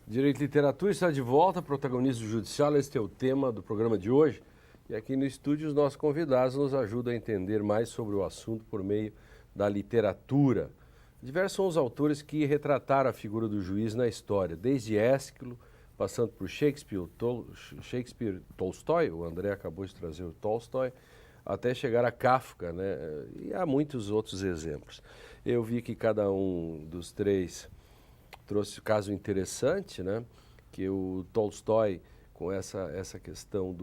Direito e Literatura está de volta, protagonismo judicial, este é o tema do programa de hoje. E aqui no estúdio os nossos convidados nos ajudam a entender mais sobre o assunto por meio da literatura. Diversos são os autores que retrataram a figura do juiz na história, desde Ésquilo, passando por Shakespeare, Tolstói, o André acabou de trazer o Tolstói, até chegar a Kafka, né? E há muitos outros exemplos. Eu vi que cada um dos três trouxe um caso interessante, né? Que o Tolstói, com essa questão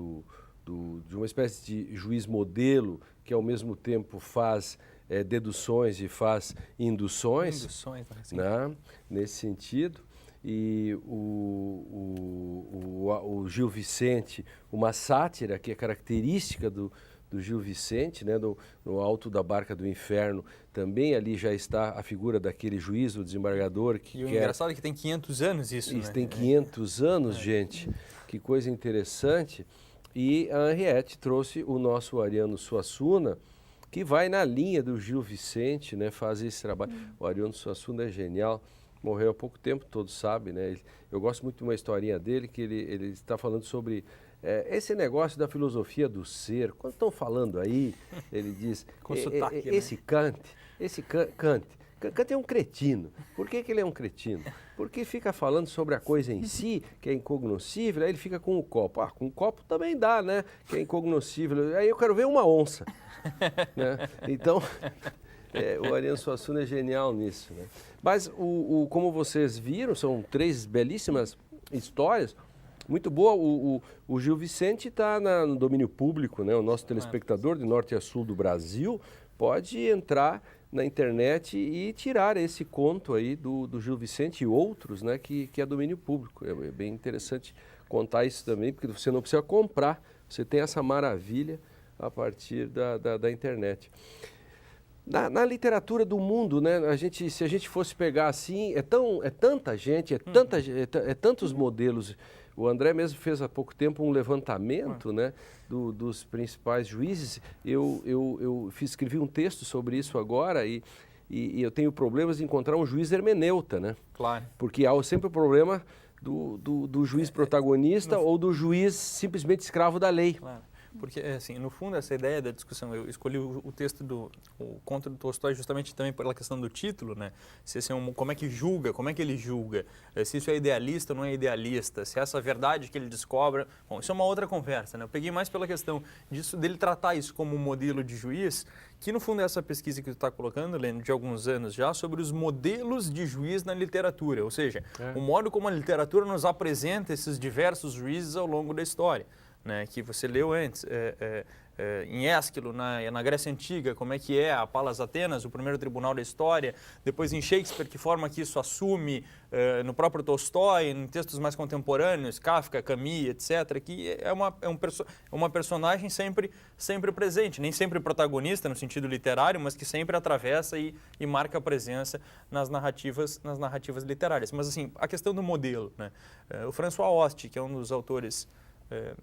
de uma espécie de juiz modelo, que ao mesmo tempo faz deduções e faz induções, né? Nesse sentido. E o Gil Vicente, uma sátira que é característica do Gil Vicente, né, no Alto da Barca do Inferno, também ali já está a figura daquele juiz, o desembargador que E o engraçado é que tem 500 anos isso, né? Né? Tem 500 anos, gente. Que coisa interessante. E a Henriette trouxe o nosso Ariano Suassuna, que vai na linha do Gil Vicente, né, fazer esse trabalho. O Ariano Suassuna é genial. Morreu há pouco tempo, todos sabem, né? Eu gosto muito de uma historinha dele, que ele está falando sobre esse negócio da filosofia do ser. Quando estão falando aí, ele diz, esse Kant, Kant é um cretino. Por que ele é um cretino? Porque fica falando sobre a coisa em si, que é incognoscível, aí ele fica com o copo. Ah, com o copo também dá, né? Que é incognoscível. Aí eu quero ver uma onça. Né? Então, o Ariano Suassuna é genial nisso, né? Mas, como vocês viram, são três belíssimas histórias. Muito boa. O Gil Vicente está no domínio público, né? O nosso telespectador de norte a sul do Brasil pode entrar na internet e tirar esse conto aí do Gil Vicente e outros, né? Que é domínio público. É bem interessante contar isso também, porque você não precisa comprar. Você tem essa maravilha a partir da internet. Na literatura do mundo, né, se a gente fosse pegar assim, é tanta gente, tantos modelos. O André mesmo fez há pouco tempo um levantamento, né, dos principais juízes. Eu escrevi um texto sobre isso agora e eu tenho problemas de encontrar um juiz hermeneuta, né? Claro. Porque há sempre o problema do juiz protagonista ou do juiz simplesmente escravo da lei. Claro. Porque, assim, no fundo, essa ideia da discussão, eu escolhi o texto o conto do Tolstói justamente também pela questão do título, né? Se esse como é que julga, como é que ele julga, se isso é idealista ou não é idealista, se essa verdade que ele descobre... Bom, isso é uma outra conversa, né? Eu peguei mais pela questão dele tratar isso como um modelo de juiz, que no fundo é essa pesquisa que tu está colocando, Lênin, de alguns anos já, sobre os modelos de juiz na literatura, ou seja, o modo como a literatura nos apresenta esses diversos juízes ao longo da história. Né, que você leu antes, em Ésquilo, na Grécia Antiga, como é que é a Palas Atenas, o primeiro tribunal da história, depois em Shakespeare, que forma que isso assume, no próprio Tolstói, em textos mais contemporâneos, Kafka, Camus, etc., que é uma personagem sempre presente, nem sempre protagonista no sentido literário, mas que sempre atravessa e marca a presença nas narrativas literárias. Mas assim, a questão do modelo, né? O François Hoste, que é um dos autores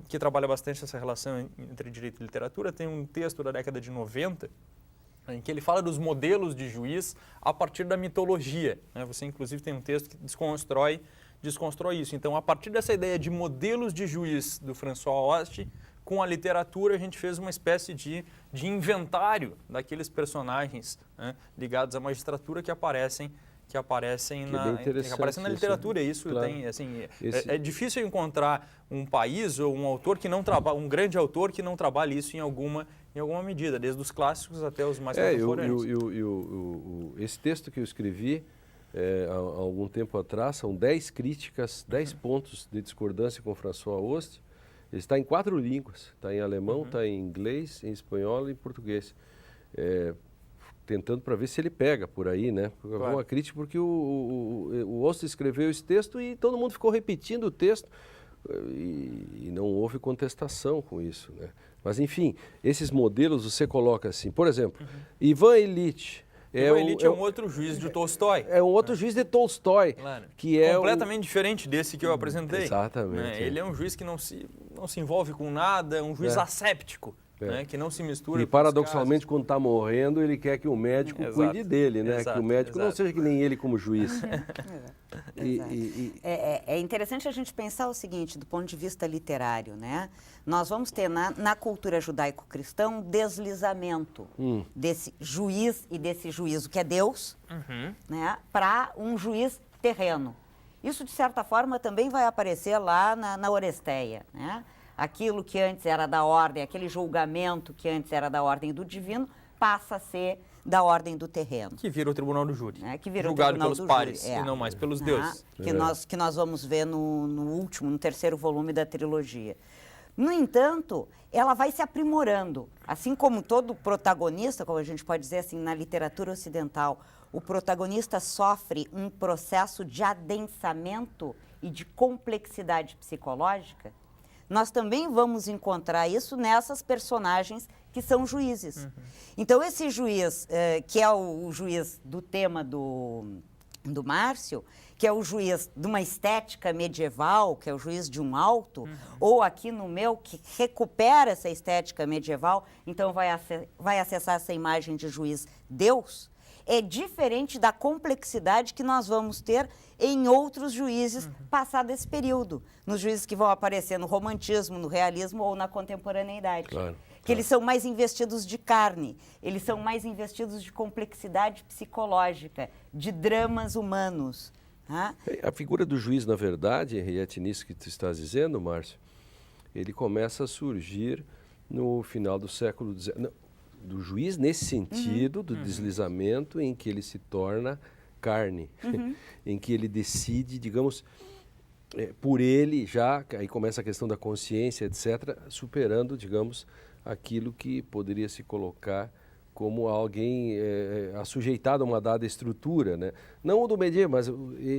que trabalha bastante essa relação entre direito e literatura, tem um texto da década de 90 em que ele fala dos modelos de juiz a partir da mitologia, né? Você, inclusive, tem um texto que desconstrói isso. Então, a partir dessa ideia de modelos de juiz do François Hoste, com a literatura a gente fez uma espécie de inventário daqueles personagens, né, ligados à magistratura que aparecem na literatura. Isso claro. Tem, assim, é difícil encontrar um país ou um autor que não trabalha, um grande autor que não trabalhe isso em alguma medida, desde os clássicos até os mais contemporâneos. Esse texto que eu escrevi há algum tempo atrás são 10 críticas, 10 pontos de discordância com François Hoste. Ele está em 4 línguas, está em alemão, está em inglês, em espanhol e em português. Tentando para ver se ele pega por aí, né? Claro. Uma crítica, porque o Hoste escreveu esse texto e todo mundo ficou repetindo o texto e não houve contestação com isso, né? Mas, enfim, esses modelos você coloca assim, por exemplo, Ivan Ilitch. Ivan Ilitch é um outro juiz de Tolstói. É um outro juiz de Tolstói. Claro. Que é completamente diferente desse que eu apresentei. Exatamente. Né? Ele é um juiz que não se envolve com nada, um juiz asséptico. né, que não se mistura. E paradoxalmente, quando está morrendo, ele quer que o médico cuide dele, né? Que o médico não seja que nem ele como juiz. É interessante a gente pensar o seguinte, do ponto de vista literário, né? Nós vamos ter na cultura judaico-cristã um deslizamento desse juiz e desse juízo que é Deus, né, para um juiz terreno. Isso, de certa forma, também vai aparecer lá na Oresteia, né? Aquilo que antes era da ordem, aquele julgamento que antes era da ordem do divino, passa a ser da ordem do terreno. Que vira o tribunal do júri. Que vira julgado o tribunal pelos pares júri, e não mais pelos deuses. Que nós vamos ver no terceiro volume da trilogia. No entanto, ela vai se aprimorando. Assim como todo protagonista, como a gente pode dizer assim, na literatura ocidental, o protagonista sofre um processo de adensamento e de complexidade psicológica, nós também vamos encontrar isso nessas personagens que são juízes. Então, esse juiz, que é o juiz do tema do Márcio, que é o juiz de uma estética medieval, que é o juiz de um auto, ou aqui no meu, que recupera essa estética medieval, então vai acessar essa imagem de juiz Deus, é diferente da complexidade que nós vamos ter em outros juízes passado esse período, nos juízes que vão aparecer no romantismo, no realismo ou na contemporaneidade. Claro. Que eles são mais investidos de carne, eles são mais investidos de complexidade psicológica, de dramas humanos. A figura do juiz, na verdade, Henriette, nisso que tu estás dizendo, Márcio, ele começa a surgir no final do século XIX. Do juiz nesse sentido, do deslizamento em que ele se torna carne, em que ele decide, digamos, por ele já, aí começa a questão da consciência, etc., superando, digamos, aquilo que poderia se colocar como alguém assujeitado a uma dada estrutura, né? Não o do Medier, mas,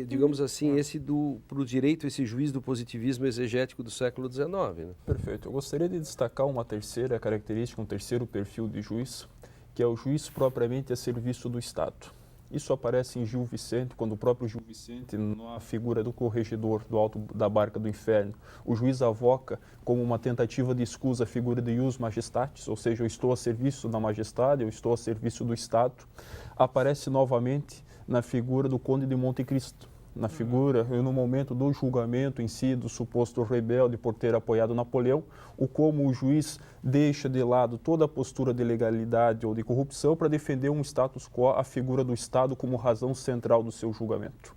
digamos assim, esse pro direito, esse juiz do positivismo exegético do século XIX. Né? Perfeito. Eu gostaria de destacar uma terceira característica, um terceiro perfil de juiz, que é o juiz propriamente a serviço do Estado. Isso aparece em Gil Vicente, quando o próprio Gil Vicente, na figura do corregedor do Alto da Barca do Inferno, o juiz avoca como uma tentativa de escusa a figura de ius majestatis, ou seja, eu estou a serviço da majestade, eu estou a serviço do Estado, aparece novamente na figura do Conde de Monte Cristo, na figura, no momento do julgamento em si, do suposto rebelde por ter apoiado Napoleão, o como o juiz deixa de lado toda a postura de legalidade ou de corrupção para defender um status quo, a figura do Estado como razão central do seu julgamento.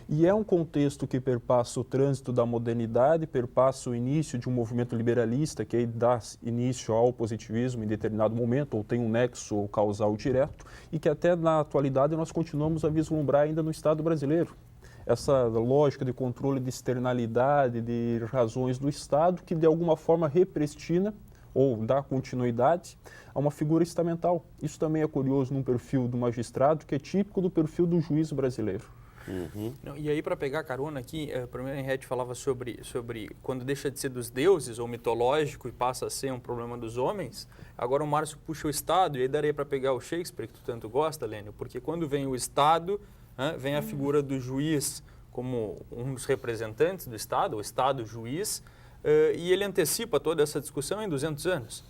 E é um contexto que perpassa o trânsito da modernidade, perpassa o início de um movimento liberalista que aí dá início ao positivismo em determinado momento, ou tem um nexo causal direto, e que até na atualidade nós continuamos a vislumbrar ainda no Estado brasileiro. Essa lógica de controle de externalidade, de razões do Estado, que de alguma forma represtina ou dá continuidade a uma figura estamental. Isso também é curioso num perfil do magistrado, que é típico do perfil do juiz brasileiro. Não, e aí, para pegar carona aqui, primeiro Henriette falava sobre quando deixa de ser dos deuses ou mitológico e passa a ser um problema dos homens. Agora o Márcio puxa o Estado, e aí daria para pegar o Shakespeare, que tu tanto gosta, Lênio, porque quando vem o Estado, vem a figura do juiz como um dos representantes do Estado, o Estado juiz, e ele antecipa toda essa discussão em 200 anos.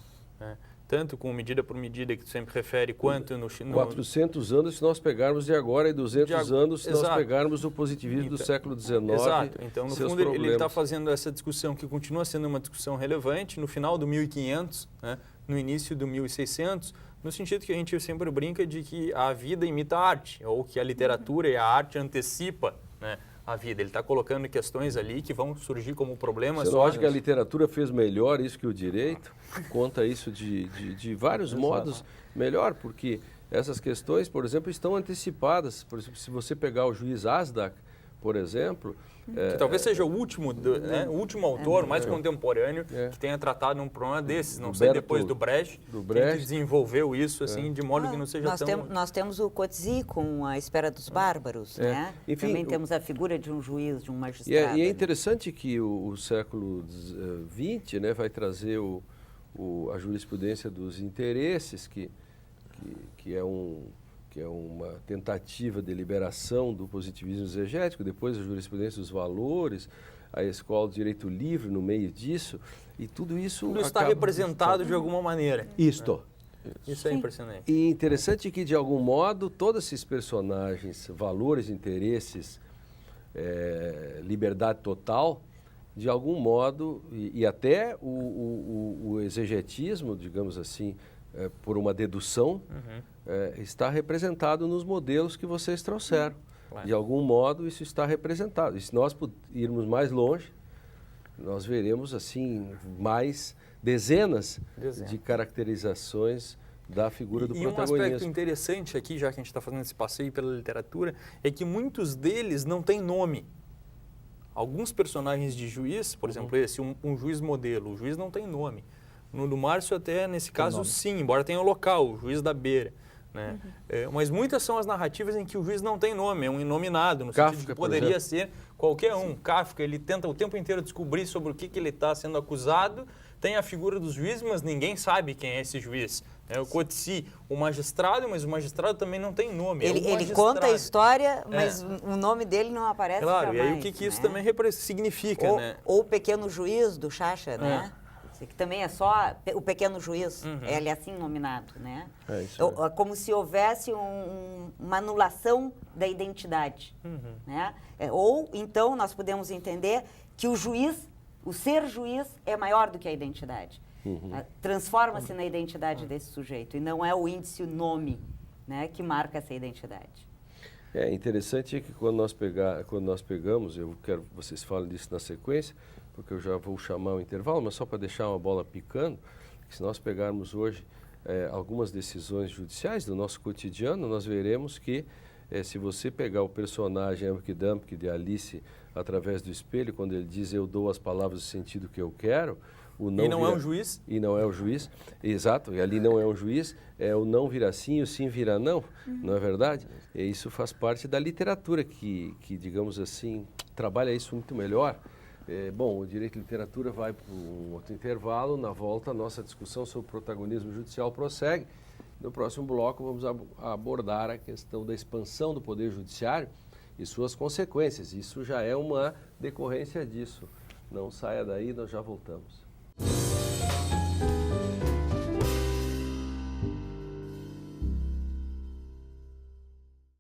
Tanto com medida por medida que tu sempre refere, quanto no... 400 anos se nós pegarmos de agora e 200 anos se nós pegarmos o positivismo do século XIX. Exato. Então, no fundo, ele está fazendo essa discussão que continua sendo uma discussão relevante no final do 1500, no início do 1600, no sentido que a gente sempre brinca de que a vida imita a arte, ou que a literatura e a arte antecipa, a vida. Ele está colocando questões ali que vão surgir como problemas. Você não acha que a literatura fez melhor isso que o direito? Conta isso de vários modos melhor, porque essas questões, por exemplo, estão antecipadas. Por exemplo, se você pegar o juiz Asdak, por exemplo... que talvez seja o último, o último autor mais contemporâneo que tenha tratado um problema desses. Não sei, depois do Brecht, que desenvolveu isso assim, de modo que não seja tão... Nós temos o Coetzee com A Espera dos Bárbaros, né? Enfim, também temos a figura de um juiz, de um magistrado. E é interessante que o século XX vai trazer a jurisprudência dos interesses, que é uma tentativa de liberação do positivismo exegético, depois a jurisprudência dos valores, a escola do direito livre no meio disso, e tudo isso... Tudo está representado de alguma maneira. Isto. Isso é impressionante. E interessante que, de algum modo, todos esses personagens, valores, interesses, liberdade total, de algum modo, e até o exegetismo, digamos assim, por uma dedução, está representado nos modelos que vocês trouxeram. Claro. De algum modo, isso está representado. E se nós irmos mais longe, nós veremos assim mais dezenas de caracterizações da figura do protagonismo. E um aspecto interessante aqui, já que a gente está fazendo esse passeio pela literatura, é que muitos deles não têm nome. Alguns personagens de juiz, por exemplo, esse, um juiz modelo, o juiz não tem nome. No do Márcio até, nesse caso, sim, embora tenha o local, o juiz da beira. Né? Mas muitas são as narrativas em que o juiz não tem nome, é um inominado, no sentido de que poderia ser qualquer um. Sim. Kafka, ele tenta o tempo inteiro descobrir sobre o que ele está sendo acusado, tem a figura do juiz, mas ninguém sabe quem é esse juiz. O Coetzee, o magistrado, mas o magistrado também não tem nome. Ele conta a história, mas o nome dele não aparece Claro, jamais, e aí o que isso também significa, né? Ou o Pequeno Juiz, do Chacha, né? Que também é só o Pequeno Juiz, ele é assim nominado, né? Como se houvesse uma anulação da identidade, né? Ou, então, nós podemos entender que o juiz, o ser juiz, é maior do que a identidade. Transforma-se na identidade desse sujeito, e não é o índice, o nome, né, que marca essa identidade. É interessante que quando nós pegamos, eu quero que vocês falem disso na sequência, porque eu já vou chamar o intervalo, mas só para deixar uma bola picando, que se nós pegarmos hoje algumas decisões judiciais do nosso cotidiano, nós veremos que se você pegar o personagem Amk de Alice através do espelho, quando ele diz eu dou as palavras do sentido que eu quero, o não e não é um juiz? E não é o juiz, exato, e ali não é um juiz, o não vira sim, o sim vira não, não é verdade? E isso faz parte da literatura que, digamos assim, trabalha isso muito melhor. Bom, o Direito e Literatura vai para um outro intervalo. Na volta, a nossa discussão sobre o protagonismo judicial prossegue. No próximo bloco, vamos abordar a questão da expansão do Poder Judiciário e suas consequências. Isso já é uma decorrência disso. Não saia daí, nós já voltamos.